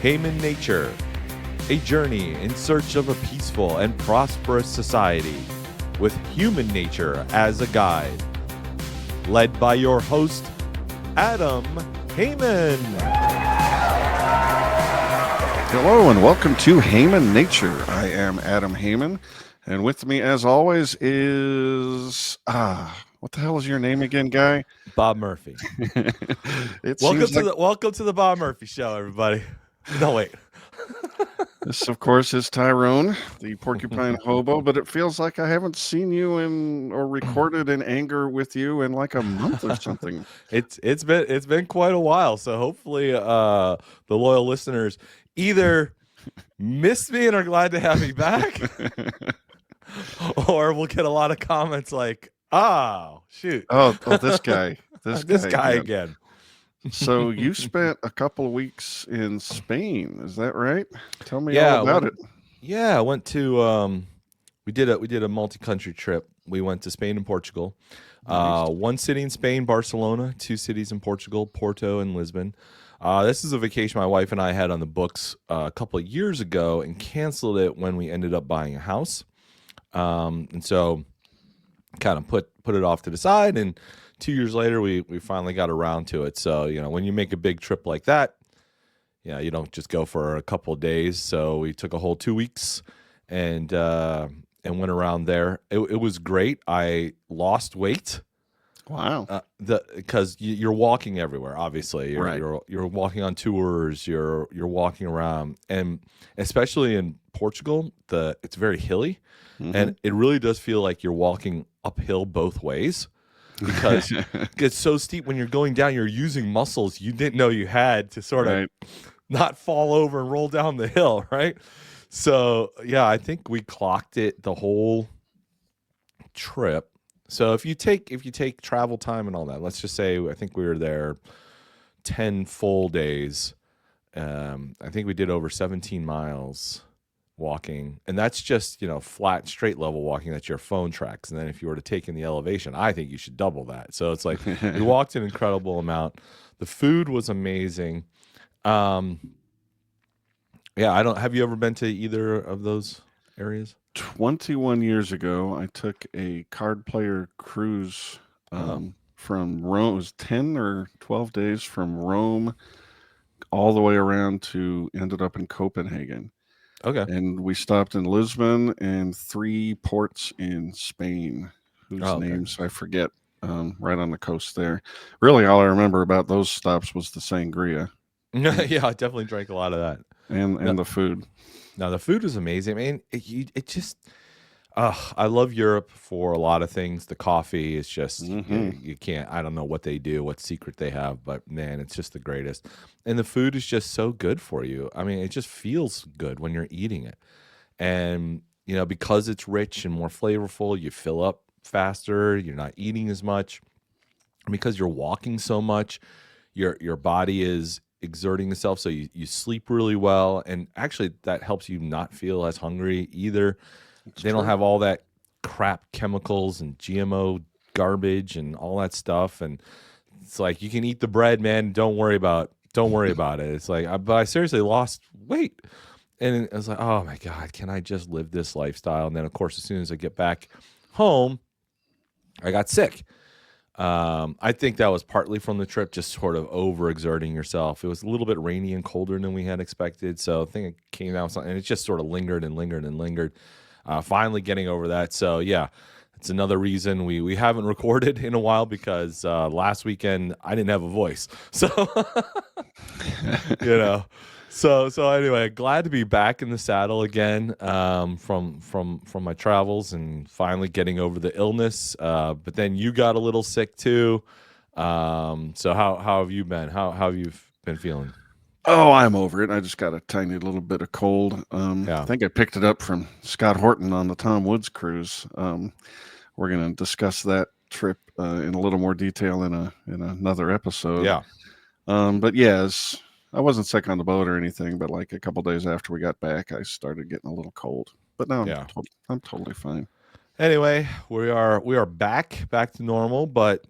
Haman Nature, a journey in search of a peaceful and prosperous society with human nature as a guide. Led by your host, Adam Haman. Hello and welcome to Haman Nature. I am Adam Haman, and with me as always is what the hell is your name again, guy? Bob Murphy. Welcome to the Bob Murphy Show, everybody. No, wait. This, of course, is Tyrone, the porcupine hobo, but it feels like I haven't seen you or recorded in anger with you in like a month or something. It's been quite a while, so hopefully the loyal listeners either missed me and are glad to have me back, or we'll get a lot of comments like, "Oh, shoot! Oh, this guy, this guy again." So you spent a couple of weeks in Spain, is that right? Tell me all about it. Yeah, I went to we did a multi-country trip. We went to Spain and Portugal. Nice. One city in Spain, Barcelona, 2 cities in Portugal, Porto and Lisbon. This is a vacation my wife and I had on the books a couple of years ago and canceled it when we ended up buying a house. And so kind of put it off to the side, and 2 years later, we finally got around to it. So, when you make a big trip like that, you don't just go for a couple of days. So we took a whole 2 weeks and went around there. It was great. I lost weight. Wow. Because you're walking everywhere. Obviously, right. You're walking on tours. You're walking around, and especially in Portugal, it's very hilly, and it really does feel like you're walking uphill both ways. Because it's so steep when you're going down, you're using muscles you didn't know you had to sort of not fall over and roll down the hill, right? So, yeah, I think we clocked it the whole trip. So if you take travel time and all that, let's just say I think we were there 10 full days. I think we did over 17 miles walking, and that's just flat straight level walking that your phone tracks. And then if you were to take in the elevation, I think you should double that. So it's like we walked an incredible amount. The food was amazing. Have you ever been to either of those areas? 21 years ago, I took a card player cruise from Rome. It was 10 or 12 days from Rome all the way around to ended up in Copenhagen. Okay. And we stopped in Lisbon and 3 ports in Spain, whose names I forget, right on the coast there. Really, all I remember about those stops was the sangria. Yeah, I definitely drank a lot of that. And the food. Now, the food was amazing. I mean, it just... I love Europe for a lot of things. The coffee is just, you can't, I don't know what they do, what secret they have, but man, it's just the greatest. And the food is just so good for you. I mean, it just feels good when you're eating it. And, because it's rich and more flavorful, you fill up faster, you're not eating as much. Because you're walking so much, your body is exerting itself, so you sleep really well. And actually, that helps you not feel as hungry either. They don't have all that crap chemicals and GMO garbage and all that stuff. And it's like, you can eat the bread, man. Don't worry about it. It's like, but I seriously lost weight. And I was like, oh my God, can I just live this lifestyle? And then of course, as soon as I get back home, I got sick. I think that was partly from the trip, just sort of overexerting yourself. It was a little bit rainy and colder than we had expected. So I think it came down with something, and it just sort of lingered and lingered and lingered. Finally getting over that. So yeah, it's another reason we haven't recorded in a while, because last weekend I didn't have a voice. So So anyway, glad to be back in the saddle again from my travels and finally getting over the illness. But then you got a little sick too. So how have you been? How have you been feeling? Oh, I'm over it. I just got a tiny little bit of cold. I think I picked it up from Scott Horton on the Tom Woods cruise. We're going to discuss that trip in a little more detail in another episode. Yeah. But yes, I wasn't sick on the boat or anything, but like a couple days after we got back, I started getting a little cold. But now I'm totally fine. Anyway, we are back to normal, but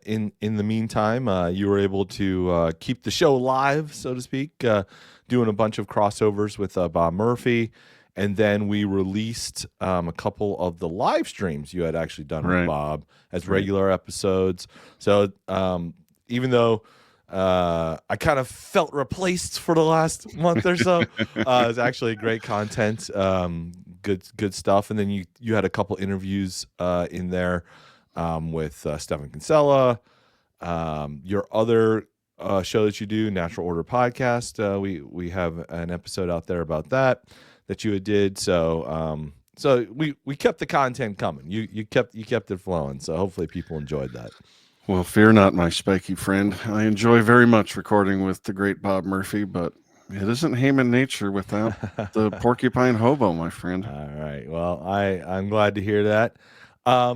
in the meantime, you were able to keep the show live, so to speak, doing a bunch of crossovers with Bob Murphy, and then we released a couple of the live streams you had actually done with Bob as regular episodes. So even though I kind of felt replaced for the last month or so, it's actually great content. Good stuff. And then you had a couple interviews in there with Stephen Kinsella. Your other show that you do, Natural Order Podcast. We have an episode out there about that you had did. So so we kept the content coming. You kept it flowing. So hopefully people enjoyed that. Well, fear not, my spiky friend. I enjoy very much recording with the great Bob Murphy, but it isn't Haman Nature without the porcupine hobo, my friend. All right. Well, I'm glad to hear that.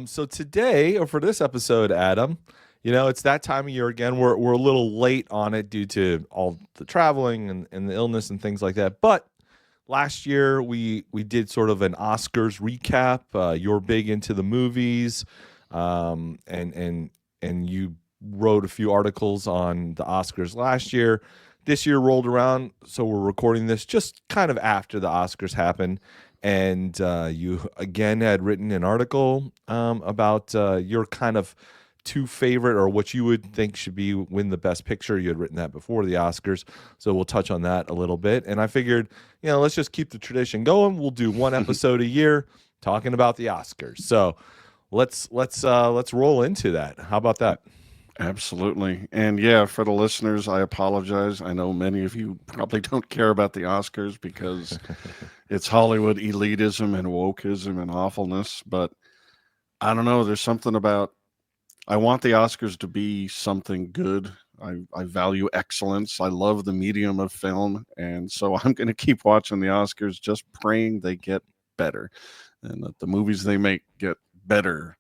So today, or for this episode, Adam, it's that time of year again. We're a little late on it due to all the traveling and the illness and things like that. But last year we did sort of an Oscars recap. You're big into the movies, and you wrote a few articles on the Oscars last year. This year rolled around, so we're recording this just kind of after the Oscars happened. And you again had written an article about your kind of two favorite, or what you would think should win the best picture. You had written that before the Oscars, so we'll touch on that a little bit. And I figured, let's just keep the tradition going. We'll do one episode a year talking about the Oscars. So let's roll into that. How about that? Absolutely. And yeah, for the listeners, I apologize. I know many of you probably don't care about the Oscars because it's Hollywood elitism and wokeism and awfulness. But I don't know. There's something about, I want the Oscars to be something good. I value excellence. I love the medium of film. And so I'm going to keep watching the Oscars, just praying they get better and that the movies they make get better.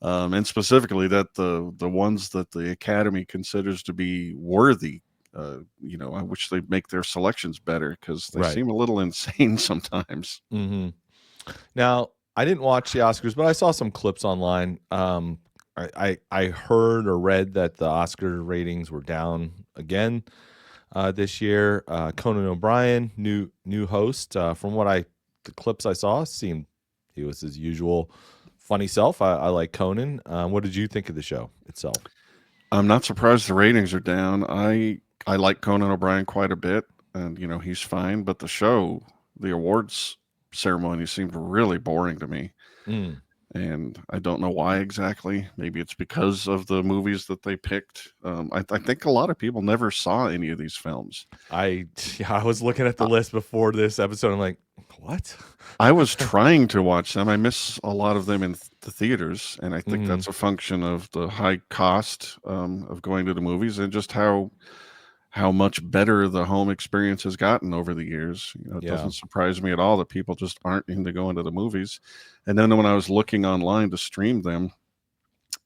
And specifically that the ones that the Academy considers to be worthy, I wish they'd make their selections better because they seem a little insane sometimes. Mm-hmm. Now, I didn't watch the Oscars, but I saw some clips online. I heard or read that the Oscar ratings were down again this year. Conan O'Brien, new host. From the clips I saw, seemed he was his usual funny self. I like Conan. What did you think of the show itself? I'm not surprised the ratings are down. I like Conan O'Brien quite a bit, and he's fine. But the show, the awards ceremony, seemed really boring to me. And I don't know why exactly. Maybe it's because of the movies that they picked. I think a lot of people never saw any of these films. I was looking at the list before this episode. I'm like, what? I was trying to watch them. I miss a lot of them in the theaters, and I think that's a function of the high cost of going to the movies and just how much better the home experience has gotten over the years. It doesn't surprise me at all that people just aren't into going to the movies. And then when I was looking online to stream them,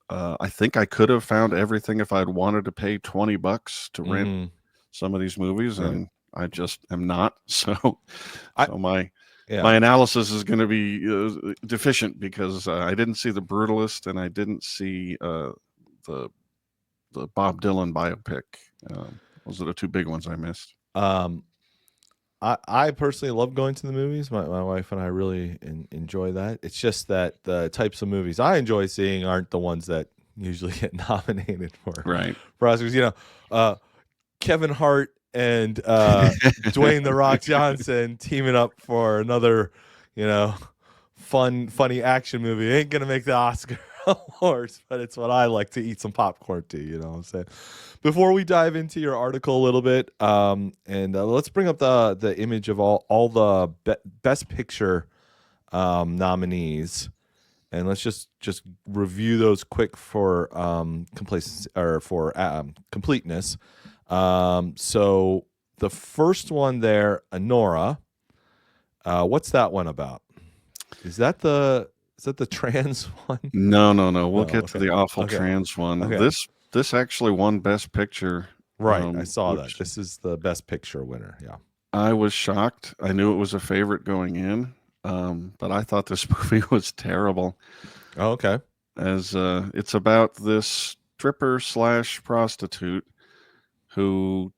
I think I could have found everything if I'd wanted to pay $20 to rent some of these movies, and I just am not. So my analysis is going to be deficient because I didn't see The Brutalist and I didn't see the Bob Dylan biopic. Those are the two big ones I missed. I personally love going to the movies. My wife and I really enjoy that. It's just that the types of movies I enjoy seeing aren't the ones that usually get nominated for Oscars. Kevin Hart and Dwayne "The Rock" Johnson teaming up for another, funny action movie ain't gonna make the Oscar awards, but it's what I like to eat some popcorn to. You know what I'm saying? Before we dive into your article a little bit, and let's bring up the image of all the Best Picture nominees, and let's just review those quick for complacency or for completeness. So the first one there, Anora. What's that one about? Is that the trans one? No. We'll get to the awful trans one. Okay. This actually won Best Picture. Right, I saw that. This is the Best Picture winner. Yeah. I was shocked. I knew it was a favorite going in. but I thought this movie was terrible. Oh, okay. As it's about this stripper / prostitute who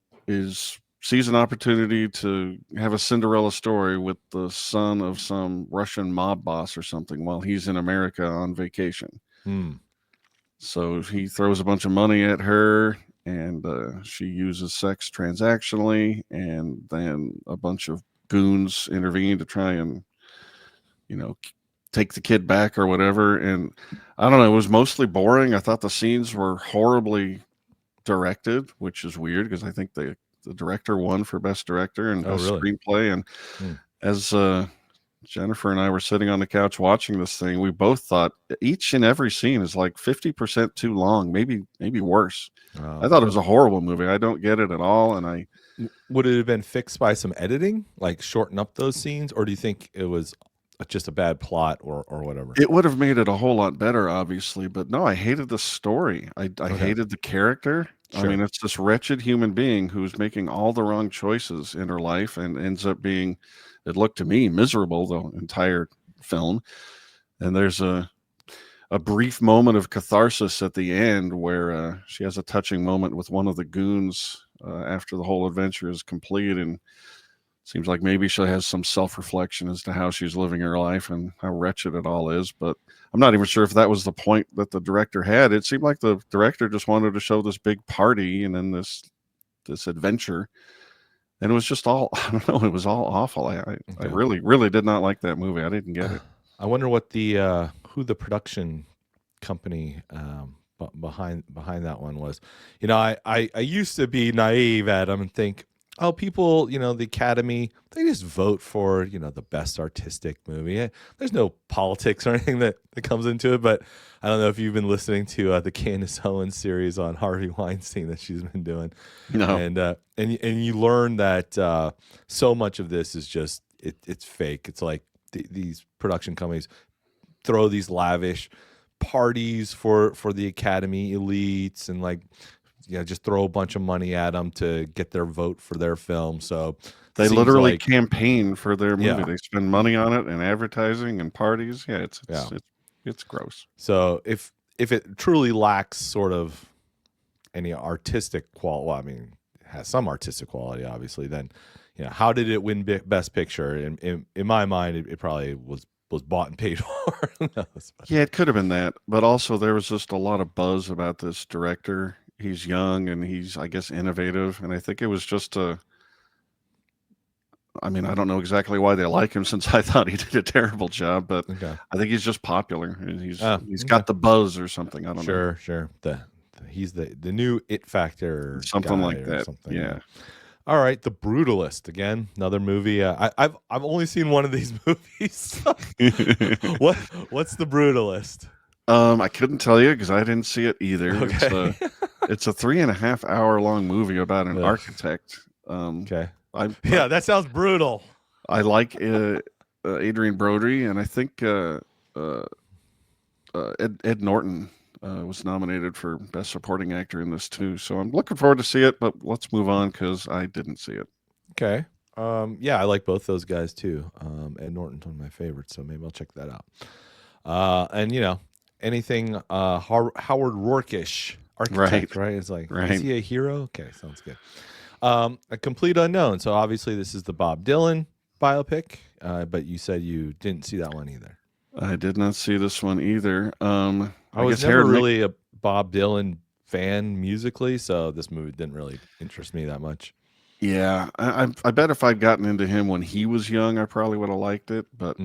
sees an opportunity to have a Cinderella story with the son of some Russian mob boss or something while he's in America on vacation. So he throws a bunch of money at her, and she uses sex transactionally, and then a bunch of goons intervene to try and, take the kid back or whatever. And I don't know, it was mostly boring. I thought the scenes were horribly directed, which is weird because I think the director won for best director and best screenplay. And as Jennifer and I were sitting on the couch watching this thing, we both thought each and every scene is like 50% too long, maybe worse. I thought it was a horrible movie. I don't get it at all. And would it have been fixed by some editing, like shorten up those scenes, or do you think it was just a bad plot or whatever? It would have made it a whole lot better, obviously, but no, I hated the story. I hated the character. Sure. I mean, it's this wretched human being who's making all the wrong choices in her life and ends up being, it looked to me, miserable the entire film. And there's a brief moment of catharsis at the end where she has a touching moment with one of the goons after the whole adventure is complete, and seems like maybe she has some self-reflection as to how she's living her life and how wretched it all is. But I'm not even sure if that was the point that the director had. It seemed like the director just wanted to show this big party and then this adventure. And it was just all, I don't know, it was all awful. I really, really did not like that movie. I didn't get it. I wonder what who the production company behind that one was. I used to be naive, Adam, and think, oh, people, the Academy, they just vote for, the best artistic movie. There's no politics or anything that comes into it. But I don't know if you've been listening to the Candace Owens series on Harvey Weinstein that she's been doing. No. And you learn that so much of this is just, it's fake. It's like these production companies throw these lavish parties for the Academy elites and just throw a bunch of money at them to get their vote for their film. So they literally campaign for their movie. They spend money on it and advertising and parties. Yeah, it's gross. So if it truly lacks sort of any artistic quality, well, I mean, it has some artistic quality, obviously, then how did it win Best Picture? In my mind, it probably was bought and paid for. Yeah, it could have been that, but also there was just a lot of buzz about this director. He's young and he's, I guess, innovative. And I think it was just I don't know exactly why they like him, since I thought he did a terrible job, but I think he's just popular. He's got the buzz or something. I don't know. Sure. He's the new it factor. Something like that. Yeah. All right, The Brutalist, again, another movie. I've only seen one of these movies. What's The Brutalist? I couldn't tell you because I didn't see it either. Okay. It's a 3.5 hour long movie about an architect. Okay. That sounds brutal. I like Adrian Brody, and I think Ed Norton was nominated for Best Supporting Actor in this too. So I'm looking forward to see it, but let's move on because I didn't see it. Okay. I like both those guys too. Ed Norton's one of my favorites, so maybe I'll check that out. And anything Howard Rourke-ish architect, right? It's like, is he a hero? Okay, sounds good. A Complete Unknown. So obviously this is the Bob Dylan biopic, but you said you didn't see that one either. I did not see this one either. I was never really a Bob Dylan fan musically, so this movie didn't really interest me that much. Yeah, I bet if I'd gotten into him when he was young, I probably would have liked it. But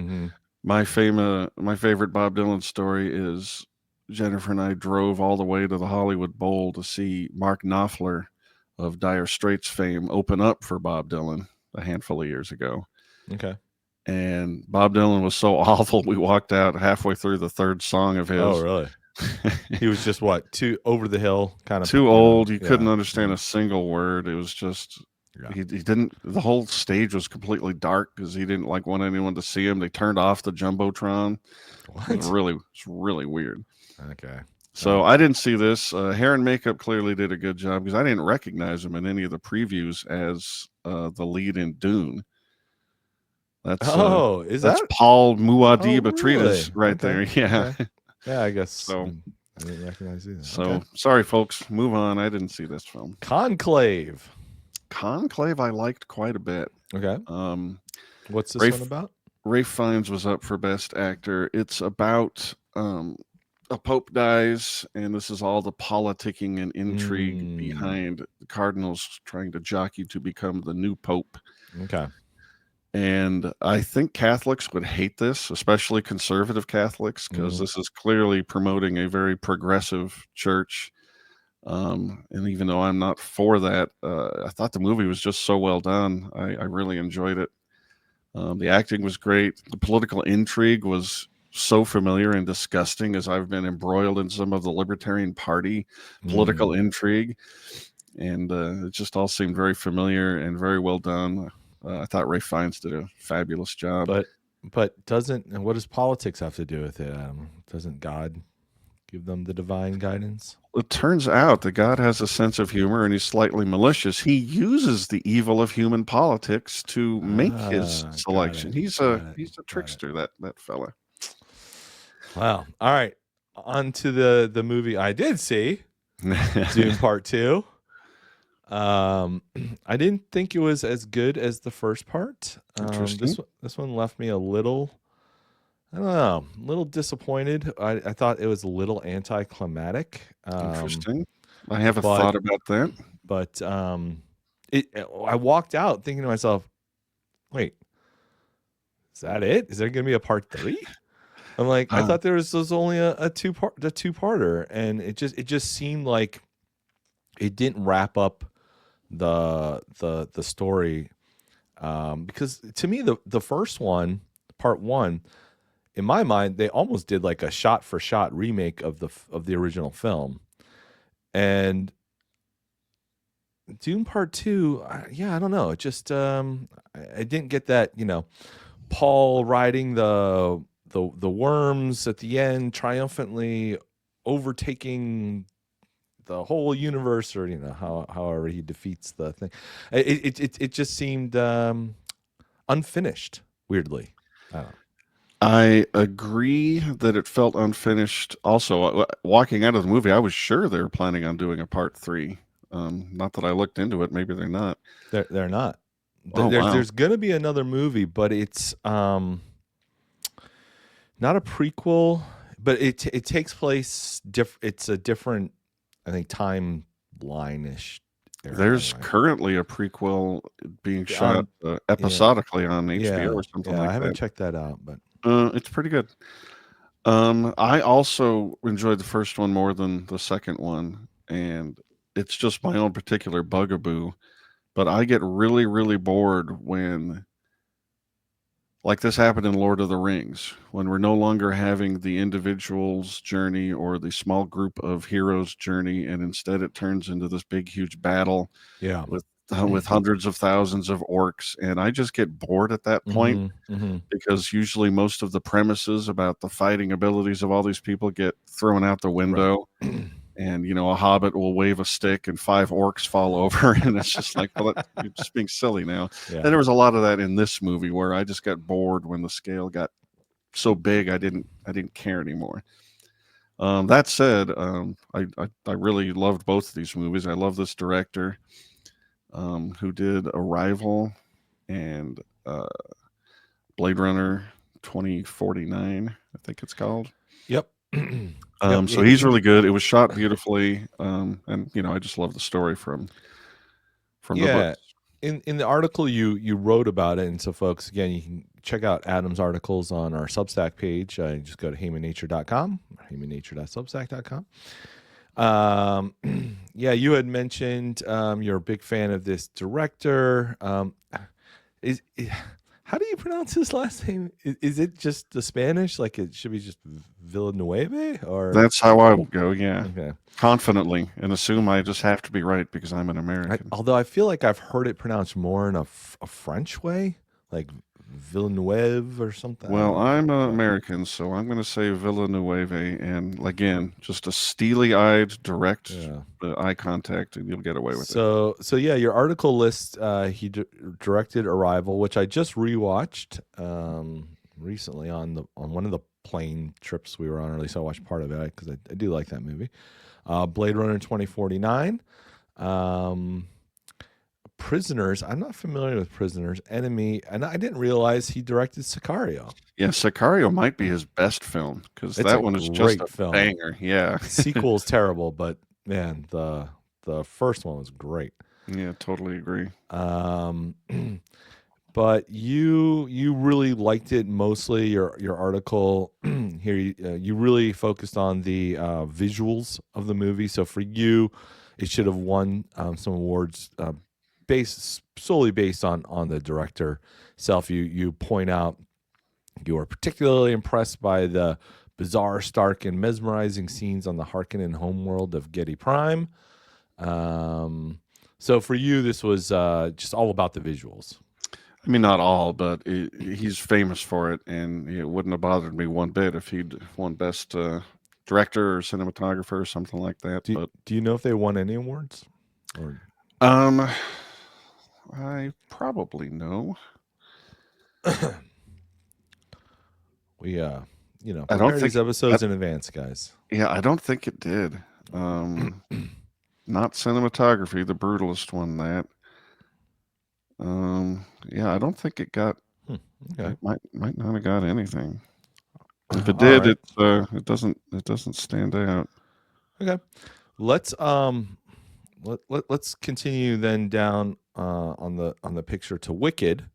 my favorite Bob Dylan story is Jennifer and I drove all the way to the Hollywood Bowl to see Mark Knopfler of Dire Straits fame open up for Bob Dylan a handful of years ago. Okay. And Bob Dylan was so awful, we walked out halfway through the third song of his. Oh, really? He was just too over the hill, kind of too old. You couldn't understand a single word. It was just he didn't. The whole stage was completely dark because he didn't want anyone to see him. They turned off the jumbotron. What? It's really weird. Okay. So I didn't see this. Hair and makeup clearly did a good job because I didn't recognize him in any of the previews as the lead in Dune. That's is that's that? Paul Oh, Muad'Dib really? Atreides right Okay. there. Yeah. Okay. Yeah, I guess So I didn't recognize either. so Okay. sorry, folks. Move on. I didn't see this film. Conclave. Conclave, I liked quite a bit. Okay. What's this Rafe, one about? Rafe Fiennes was up for Best Actor. It's about a pope dies, and this is all the politicking and intrigue behind the cardinals trying to jockey to become the new pope. Okay. And I think Catholics would hate this, especially conservative Catholics, because this is clearly promoting a very progressive church. And even though I'm not for that, I thought the movie was just so well done. I really enjoyed it. The acting was great. The political intrigue was so familiar and disgusting, as I've been embroiled in some of the Libertarian Party political intrigue. And it just all seemed very familiar and very well done. I thought Ralph Fiennes did a fabulous job. But what does politics have to do with it? Doesn't God give them the divine guidance? It turns out that God has a sense of humor, and he's slightly malicious. He uses the evil of human politics to make his selection. He's a trickster, that fella. Wow. All right. On to the movie I did see, Dune Part 2. I didn't think it was as good as the first part. Interesting. This one left me a little, I don't know, a little disappointed. I thought it was a little anticlimactic. Interesting. I haven't thought about that. But I walked out thinking to myself, wait, is that it? Is there going to be a part 3? I'm like, I thought there was only a two-parter, and it just seemed like it didn't wrap up the story, because to me the first one, part 1, in my mind, they almost did like a shot for shot remake of the original film. And Dune Part 2, I don't know, it just I didn't get that, Paul riding the worms at the end, triumphantly overtaking the whole universe, or however he defeats the thing. It just seemed unfinished, weirdly. I don't know. I agree that it felt unfinished. Also, walking out of the movie, I was sure they were planning on doing a part 3. Not that I looked into it. Maybe they're not. They're not. Wow. There's going to be another movie, but it's not a prequel. But it takes place. It's a different, I think, timeline-ish. There's currently a prequel being shot episodically on HBO or something like that. I haven't checked that out, but it's pretty good. I also enjoyed the first one more than the second one, and it's just my own particular bugaboo. But I get really, really bored when, like this happened in Lord of the Rings, when we're no longer having the individual's journey or the small group of heroes' journey, and instead it turns into this big, huge battle with hundreds of thousands of orcs. And I just get bored at that point, because usually most of the premises about the fighting abilities of all these people get thrown out the window. Right. And, a hobbit will wave a stick and 5 orcs fall over. And it's just like, well, you're just being silly now. Yeah. And there was a lot of that in this movie, where I just got bored when the scale got so big. I didn't care anymore. That said, I really loved both of these movies. I love this director, who did Arrival and Blade Runner 2049, I think it's called. Yep. So he's really good. It was shot beautifully, and I just love the story from the books. In the article you wrote about it, and so folks, again, you can check out Adam's articles on our Substack page. Just go to hamannature.com, hamannature.substack.com. You had mentioned you're a big fan of this director. How do you pronounce his last name? Is it just the Spanish? Like it should be just Villanueva? Or that's how I will go. Yeah, okay. Confidently, and assume I just have to be right because I'm an American. Although I feel like I've heard it pronounced more in a French way, like Villeneuve or something. Well, I'm American, so I'm going to say Villeneuve, and again, just a steely-eyed, direct eye contact, and you'll get away with it. So yeah, your article list. He directed Arrival, which I just rewatched recently on one of the plane trips we were on. Or at least I watched part of it because I do like that movie. Blade Runner 2049. Prisoners. I'm not familiar with Prisoners. Enemy, and I didn't realize he directed Sicario. Yeah, Sicario might be his best film because that one is just a banger. Yeah, sequel is terrible, but man, the first one was great. Yeah, totally agree. But you really liked it mostly. Your article here, you really focused on the visuals of the movie. So for you, it should have won some awards solely based on the director self. You point out you are particularly impressed by the bizarre, stark, and mesmerizing scenes on the Harkonnen homeworld of Getty Prime. So for you, this was just all about the visuals. I mean, not all, but he's famous for it, and it wouldn't have bothered me one bit if he'd won Best Director or Cinematographer or something like that. Do you know if they won any awards? Or... I probably know. We prepare these episodes in advance, guys. Yeah, I don't think it did. Not cinematography, the brutalist won that. Yeah, I don't think it got. Okay. It might not have got anything. If it did, right. It doesn't stand out. Okay, let's continue then down on the picture to Wicked.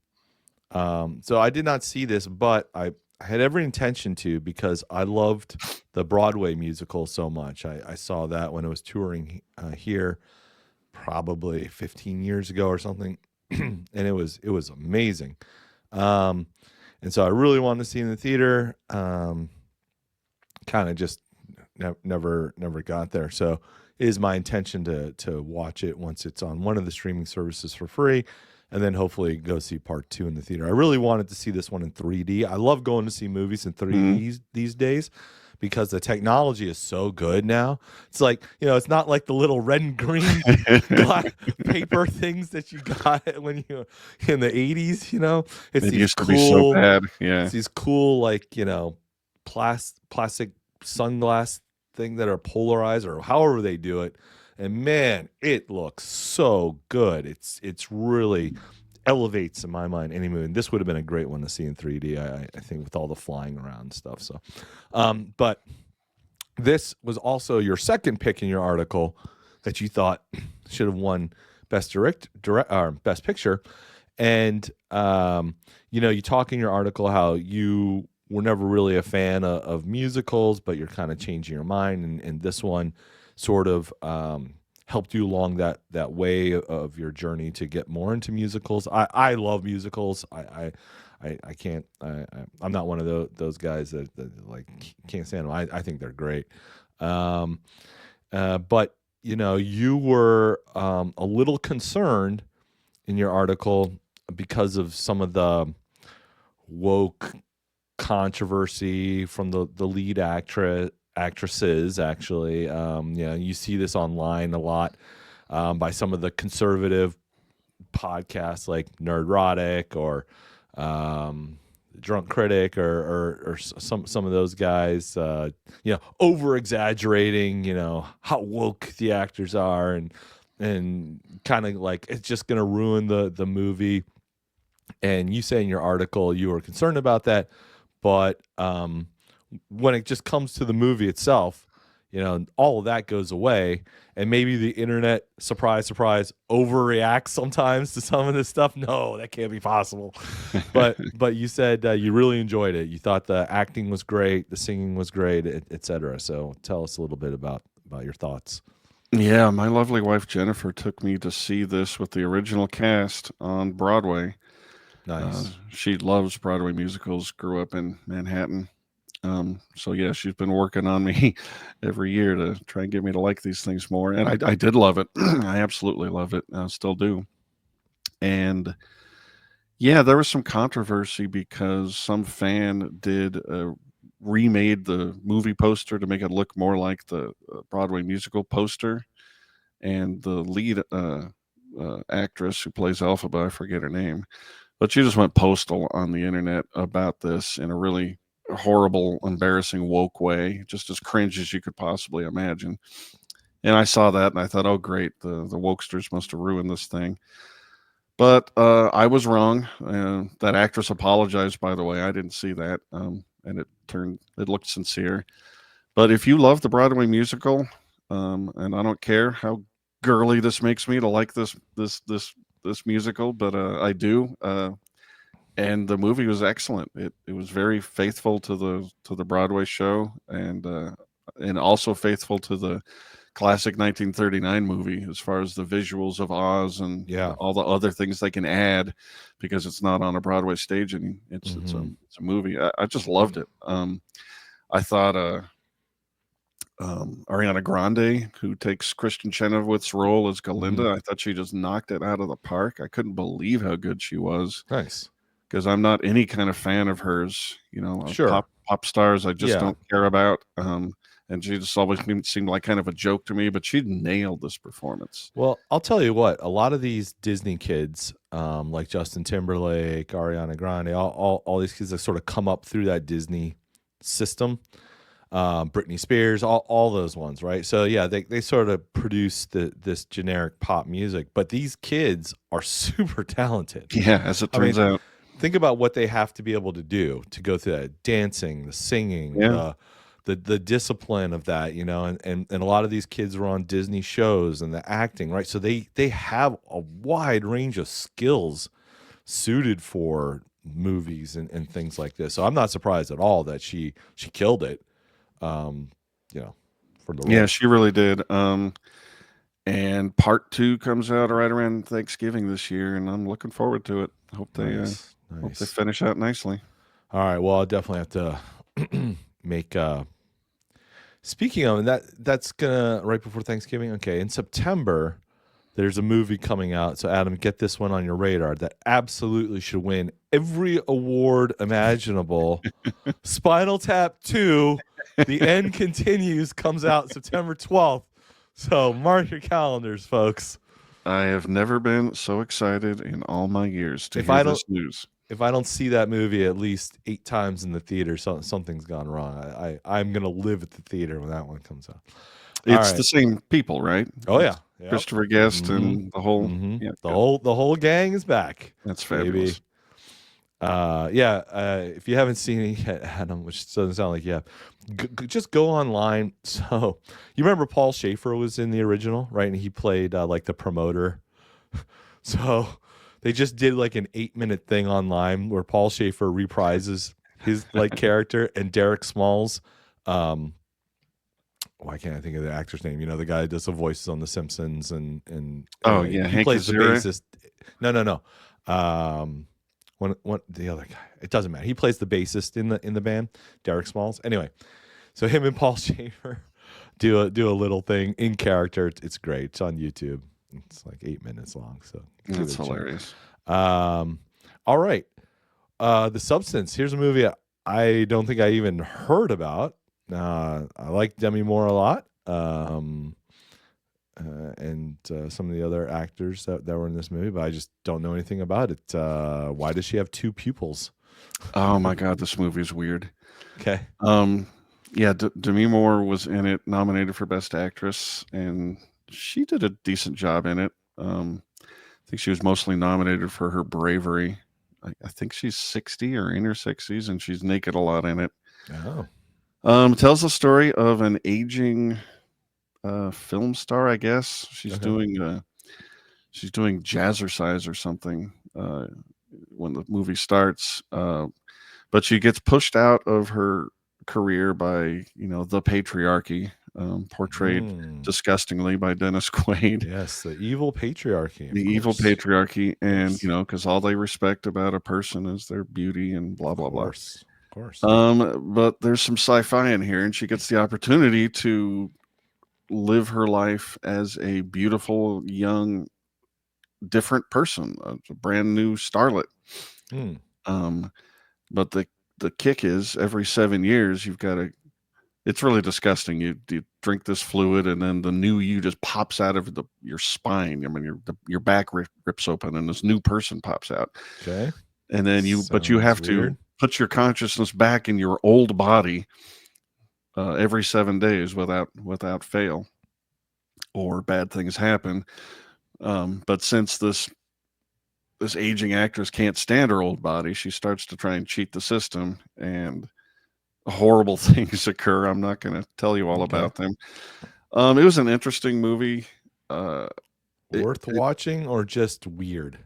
So I did not see this, but I had every intention to because I loved the Broadway musical so much. I saw that when it was touring here, probably 15 years ago or something, and it was amazing. And so I really wanted to see it in the theater. Kind of just never got there. So it is my intention to watch it once it's on one of the streaming services for free, and then hopefully go see part 2 in the theater. I really wanted to see this one in 3D. I love going to see movies in 3D these days because the technology is so good now. It's like, it's not like the little red and green paper things that you got when you in the 80s, It's it these used cool, to be so bad. Yeah. It's these cool, like, plastic sunglass thing that are polarized or however they do it. And man, it looks so good. It's really elevates in my mind any movie. And this would have been a great one to see in 3D. I think with all the flying around and stuff. So, but this was also your second pick in your article that you thought should have won Best Best Picture. And you talk in your article how you were never really a fan of musicals, but you're kind of changing your mind, and this one sort of helped you along that way of your journey to get more into musicals. I love musicals. I can't. I'm not one of those guys that like can't stand them. I think they're great. But you were a little concerned in your article because of some of the woke controversy from the lead actresses. Actually, you see this online a lot by some of the conservative podcasts like Nerdrotic or Drunk Critic or some of those guys, over exaggerating, how woke the actors are and kind of like it's just going to ruin the movie. And you say in your article you were concerned about that, but when it just comes to the movie itself, all of that goes away, and maybe the internet, surprise, overreacts sometimes to some of this stuff. No, that can't be possible. But you said you really enjoyed it. You thought the acting was great, the singing was great, etc. So tell us a little bit about your thoughts. Yeah, my lovely wife Jennifer took me to see this with the original cast on Broadway. Nice. She loves Broadway musicals, grew up in Manhattan. So yeah, she's been working on me every year to try and get me to like these things more. And I did love it. I absolutely love it. I still do. And Yeah, there was some controversy because some fan remade the movie poster to make it look more like the Broadway musical poster, and the lead actress who plays Elphaba, I forget her name, but she just went postal on the internet about this in a really horrible, embarrassing, woke way, just as cringe as you could possibly imagine. And I saw that and I thought, oh, great, the wokesters must have ruined this thing. But I was wrong. That actress apologized, by the way. I didn't see that, and it looked sincere. But if you love the Broadway musical, and I don't care how girly this makes me to like this musical, but I do. And the movie was excellent. It was very faithful to the Broadway show, and also faithful to the classic 1939 movie as far as the visuals of Oz and all the other things they can add, because it's not on a Broadway stage and it's a movie. I just loved it. I thought Ariana Grande, who takes Kristen Chenoweth's role as Galinda, I thought she just knocked it out of the park. I couldn't believe how good she was. Nice. Because I'm not any kind of fan of hers, Sure. pop stars I just don't care about. And she just always seemed like kind of a joke to me, but she nailed this performance. Well, I'll tell you what, a lot of these Disney kids, like Justin Timberlake, Ariana Grande, all these kids that sort of come up through that Disney system, Britney Spears, all those ones, right? So yeah, they sort of produce this generic pop music, but these kids are super talented. Yeah, as it turns out. Think about what they have to be able to do to go through that dancing, the singing, the discipline of that, and a lot of these kids are on Disney shows and the acting, right? So they have a wide range of skills suited for movies and things like this. So I'm not surprised at all that she killed it. For the role. Yeah, she really did. And part 2 comes out right around Thanksgiving this year, and I'm looking forward to it. Hope they finish out nicely. All right. Well, I'll definitely have to make. Speaking of that's gonna right before Thanksgiving. Okay, in September, there's a movie coming out. So Adam, get this one on your radar that absolutely should win every award imaginable. Spinal Tap 2, The End Continues, comes out September 12th. So mark your calendars, folks. I have never been so excited in all my years to hear this news. If I don't see that movie at least 8 times in the theater, something's gone wrong. I'm going to live at the theater when that one comes out. It's the same people, right? Oh, yeah. Yep. Christopher Guest and the whole the whole gang is back. That's fabulous. If you haven't seen it yet, Adam, which doesn't sound like you have, just go online. So you remember Paul Schaefer was in the original, right? And he played like the promoter. So they just did like an 8-minute thing online where Paul Schaefer reprises his like character, and Derek Smalls, why can't I think of the actor's name? The guy that does the voices on The Simpsons and he plays the bassist. No. One the other guy. It doesn't matter. He plays the bassist in the band, Derek Smalls. Anyway, so him and Paul Schaefer do a little thing in character. It's great. It's on YouTube. It's like 8 minutes long. So that's hilarious. All right. The Substance. Here's a movie I don't think I even heard about. I like Demi Moore a lot. And some of the other actors that were in this movie, but I just don't know anything about it. Why does she have 2 pupils? Oh my God, this movie is weird. Okay. Demi Moore was in it, nominated for Best Actress, and she did a decent job in it. I think she was mostly nominated for her bravery. I think she's 60 or in her 60s, and she's naked a lot in it. Oh. Tells the story of an aging film star, I guess. She's doing jazzercise or something when the movie starts, but she gets pushed out of her career by the patriarchy, portrayed disgustingly by Dennis Quaid. Yes, the evil patriarchy. Evil patriarchy, and because all they respect about a person is their beauty and blah blah blah. Of course. But there's some sci-fi in here, and she gets the opportunity to live her life as a beautiful young different person, a brand new starlet. But the kick is every 7 years you've got to. It's really disgusting. You drink this fluid, and then the new you just pops out of your spine. I mean, your back rips open, and this new person pops out. Okay. And then you have to put your consciousness back in your old body every 7 days without fail, or bad things happen. But since this aging actress can't stand her old body, she starts to try and cheat the system, and horrible things occur. I'm not going to tell you all about them. It was an interesting movie. Worth watching or just weird?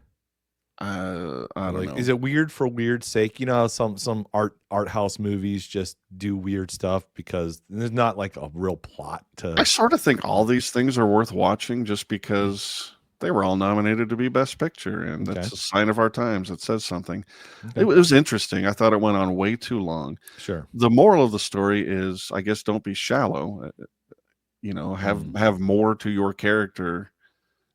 I don't know. Is it weird for weird's sake? You know how some art house movies just do weird stuff because there's not like a real plot to. I sort of think all these things are worth watching just because they were all nominated to be Best Picture, and that's a sign of our times. It says something. It was interesting. I thought it went on way too long. Sure. The moral of the story is, I guess, don't be shallow. Have more to your character,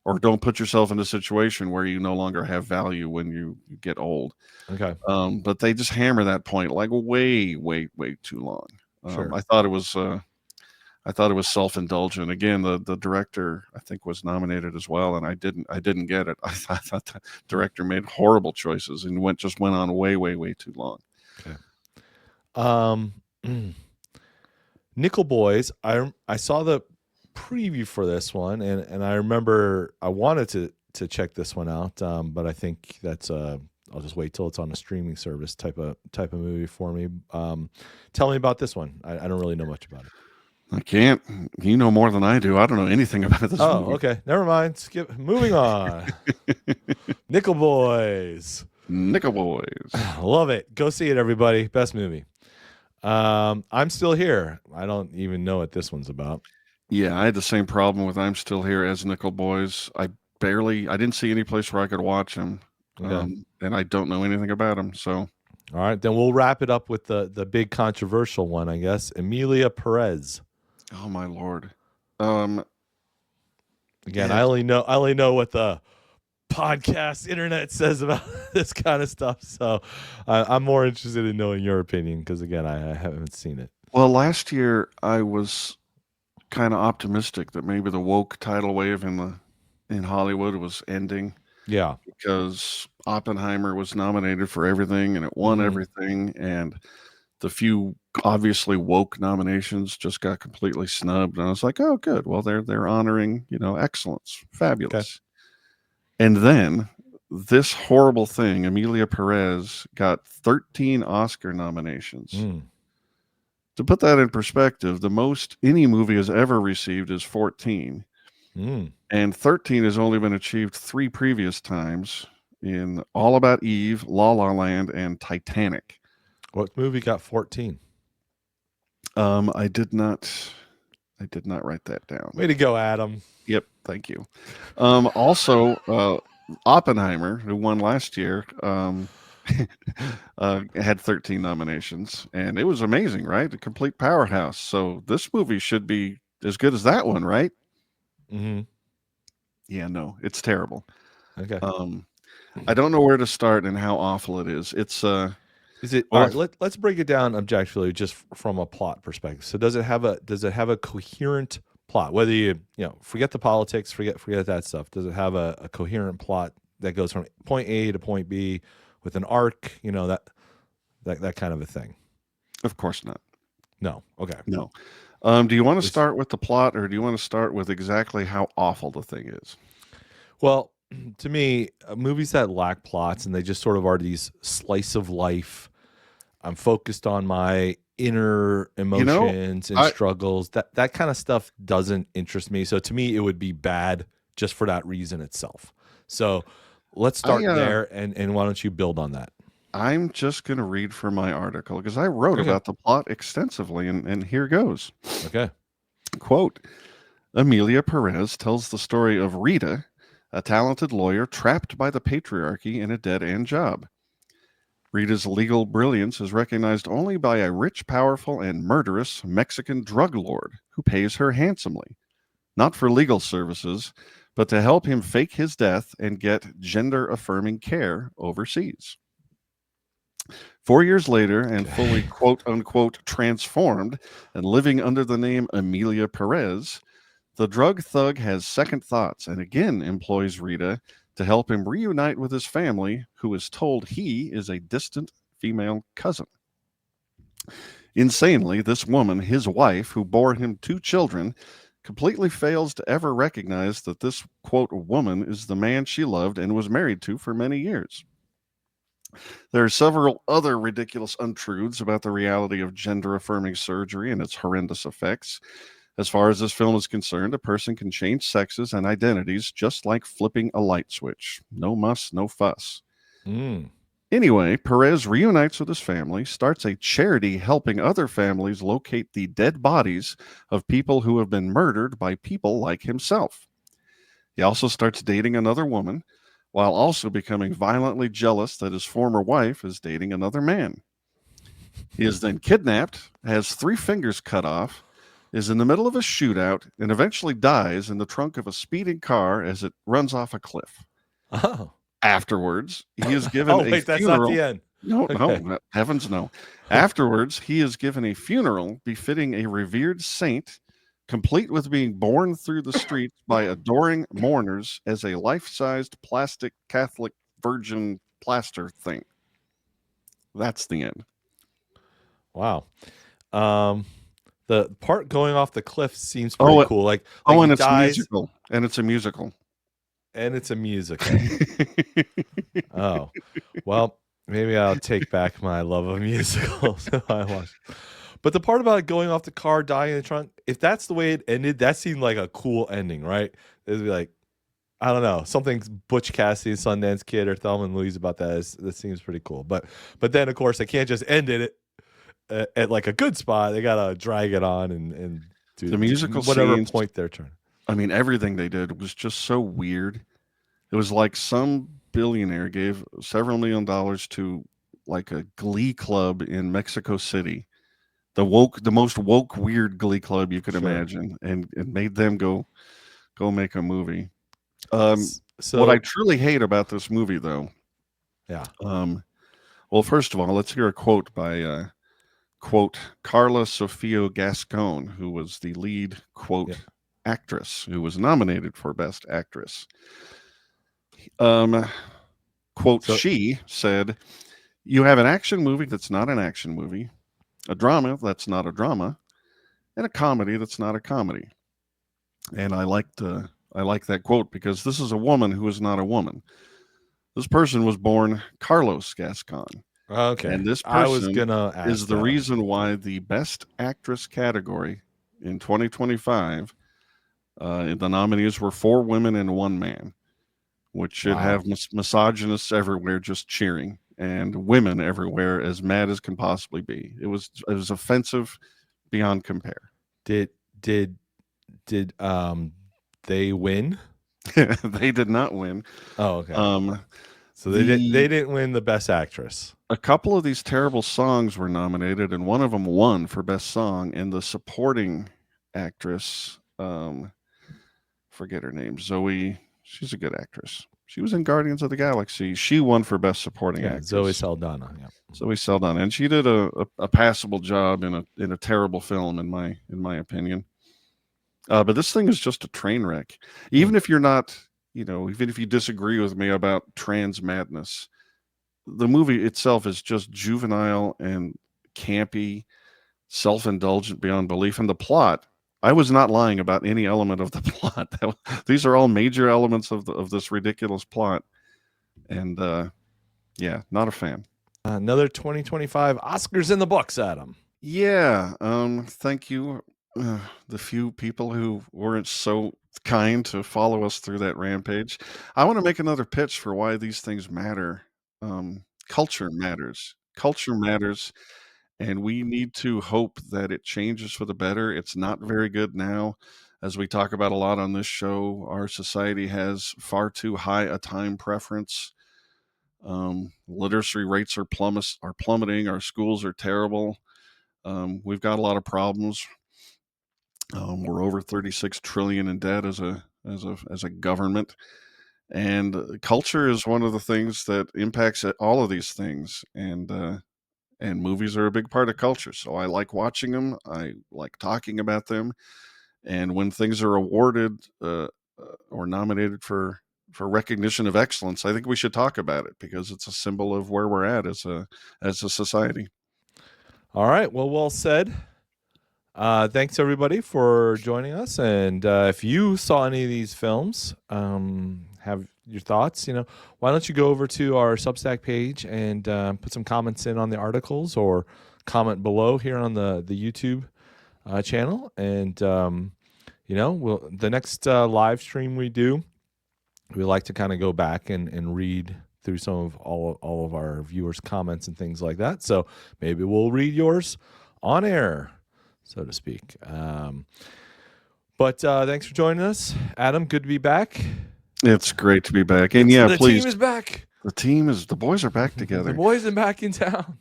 or don't put yourself in a situation where you no longer have value when you get old. Okay. But they just hammer that point like way, way, way too long. Sure. I thought it was self-indulgent. Again, the director, I think, was nominated as well, and I didn't get it. I thought the director made horrible choices and went on way, way, way too long. Okay. Nickel Boys. I saw the preview for this one, and I remember I wanted to check this one out, but I think that's I'll just wait till it's on a streaming service type of movie for me. Tell me about this one. I don't really know much about it. I can't. You know more than I do. I don't know anything about this movie. Okay. Never mind. Skip. Moving on. Nickel Boys. Nickel Boys. Love it. Go see it, everybody. Best movie. I'm Still Here. I don't even know what this one's about. Yeah, I had the same problem with I'm Still Here as Nickel Boys. I didn't see any place where I could watch them. And I don't know anything about them. So, all right, then we'll wrap it up with the big controversial one, I guess. Emilia Perez. Oh my Lord. Again, I only know what the podcast internet says about this kind of stuff. So I'm more interested in knowing your opinion because, again, I haven't seen it. Well, last year I was kind of optimistic that maybe the woke tidal wave in Hollywood was ending. Yeah. Because Oppenheimer was nominated for everything and it won everything. And the few obviously woke nominations just got completely snubbed. And I was like, oh, good. Well, they're honoring, excellence. Fabulous. Okay. And then this horrible thing, Emilia Perez got 13 Oscar nominations. To put that in perspective, the most any movie has ever received is 14. And 13 has only been achieved 3 previous times in All About Eve, La La Land, and Titanic. What movie got 14? I did not write that down. Way to go, Adam. Yep, thank you. Also, Oppenheimer, who won last year, had 13 nominations, and it was amazing, right? A complete powerhouse. So this movie should be as good as that one, right? Yeah, no, it's terrible. Okay. I don't know where to start and how awful it is. It's Is it all right? Let's break it down objectively, just from a plot perspective. So does it have a coherent plot? Whether you forget the politics, forget that stuff. Does it have a coherent plot that goes from point A to point B with an arc? That kind of a thing. Of course not. No. Okay. No. Do you want to start with the plot, or do you want to start with exactly how awful the thing is? Well, to me, movies that lack plots and they just sort of are these slice of life. I'm focused on my inner emotions and struggles. That kind of stuff doesn't interest me. So to me, it would be bad just for that reason itself. So let's start there, and why don't you build on that? I'm just going to read from my article because I wrote about the plot extensively, and here goes. Okay. Quote, Emilia Perez tells the story of Rita, a talented lawyer trapped by the patriarchy in a dead-end job. Rita's legal brilliance is recognized only by a rich, powerful, and murderous Mexican drug lord who pays her handsomely, not for legal services, but to help him fake his death and get gender-affirming care overseas. 4 years later, and fully quote-unquote transformed and living under the name Emilia Perez, the drug thug has second thoughts and again employs Rita to help him reunite with his family, who is told he is a distant female cousin. Insanely, this woman, his wife, who bore him 2 children, completely fails to ever recognize that this, quote, woman is the man she loved and was married to for many years. There are several other ridiculous untruths about the reality of gender-affirming surgery and its horrendous effects. As far as this film is concerned, a person can change sexes and identities just like flipping a light switch. No muss, no fuss. Anyway, Perez reunites with his family, starts a charity helping other families locate the dead bodies of people who have been murdered by people like himself. He also starts dating another woman, while also becoming violently jealous that his former wife is dating another man. He is then kidnapped, has 3 fingers cut off, is in the middle of a shootout, and eventually dies in the trunk of a speeding car as it runs off a cliff. Oh. Afterwards, he is given a that's funeral. not the end. No, heavens no. Afterwards, he is given a funeral befitting a revered saint, complete with being borne through the streets by adoring mourners as a life-sized plastic Catholic virgin plaster thing. That's the end. Wow. The part going off the cliff seems pretty cool. Like and it's musical. And it's a musical. Oh, well, maybe I'll take back my love of musicals. But the part about going off the car, dying in the trunk, if that's the way it ended, that seemed like a cool ending, right? It'd be like, I don't know, something Butch Cassidy, Sundance Kid, or Thelma and Louise about that seems pretty cool. But then, of course, they can't just end it at like a good spot. They gotta drag it on and do the musical whatever scenes, point they're trying. I mean, everything they did was just so weird. It was like some billionaire gave several $1 million to like a glee club in Mexico City, the most woke, weird glee club you could imagine, and made them go make a movie. So what I truly hate about this movie, though, well, first of all, let's hear a quote by quote Carla Sofia Gascon, who was the lead quote actress who was nominated for Best Actress. Quote, she said, "You have an action movie that's not an action movie, a drama that's not a drama, and a comedy that's not a comedy." And I like that quote because this is a woman who is not a woman. This person was born Carlos Gascon. Okay. And this person is the reason why the Best Actress category in 2025, the nominees were 4 women and 1 man, which should have misogynists everywhere just cheering and women everywhere as mad as can possibly be. It was offensive beyond compare. Did they win? They did not win. Oh, okay. So they didn't win the Best Actress. A couple of these terrible songs were nominated, and one of them won for Best Song. And the supporting actress, forget her name, Zoe. She's a good actress. She was in Guardians of the Galaxy. She won for Best Supporting Actress. Zoe Saldana. Yeah. Zoe Saldana, and she did a passable job in a terrible film, in my opinion. But this thing is just a train wreck. Even if you're not, even if you disagree with me about trans madness, the movie itself is just juvenile and campy, self-indulgent beyond belief. And the plot, I was not lying about any element of the plot. These are all major elements of this ridiculous plot. And not a fan. Another 2025 Oscars in the books, Adam. Yeah. Thank you. The few people who weren't so kind to follow us through that rampage. I want to make another pitch for why these things matter. Culture matters. Culture matters. And we need to hope that it changes for the better. It's not very good now. As we talk about a lot on this show, our society has far too high a time preference. Literacy rates are plummeting. Our schools are terrible. We've got a lot of problems. We're over 36 trillion in debt as a as a government. And culture is one of the things that impacts all of these things. And movies are a big part of culture. So I like watching them. I like talking about them. And when things are awarded or nominated for recognition of excellence, I think we should talk about it because it's a symbol of where we're at as a society. All right. Well said. Thanks everybody for joining us. And if you saw any of these films, have your thoughts, why don't you go over to our Substack page and put some comments in on the articles, or comment below here on the YouTube channel. And the next live stream we do, we like to kind of go back and read through some of all of our viewers' comments and things like that. So maybe we'll read yours on air, so to speak. But thanks for joining us, Adam. Good to be back. It's great to be back. And the please. Team is back. The boys are back together. The boys are back in town.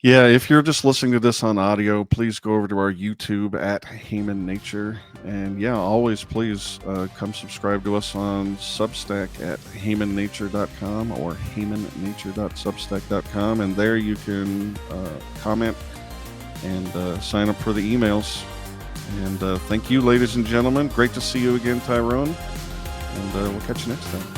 Yeah, if you're just listening to this on audio, please go over to our YouTube at Haman Nature. And always please come subscribe to us on Substack at hamannature.com or hamannature.substack.com. And there you can comment and sign up for the emails. And thank you, ladies and gentlemen. Great to see you again, Tyrone. And we'll catch you next time.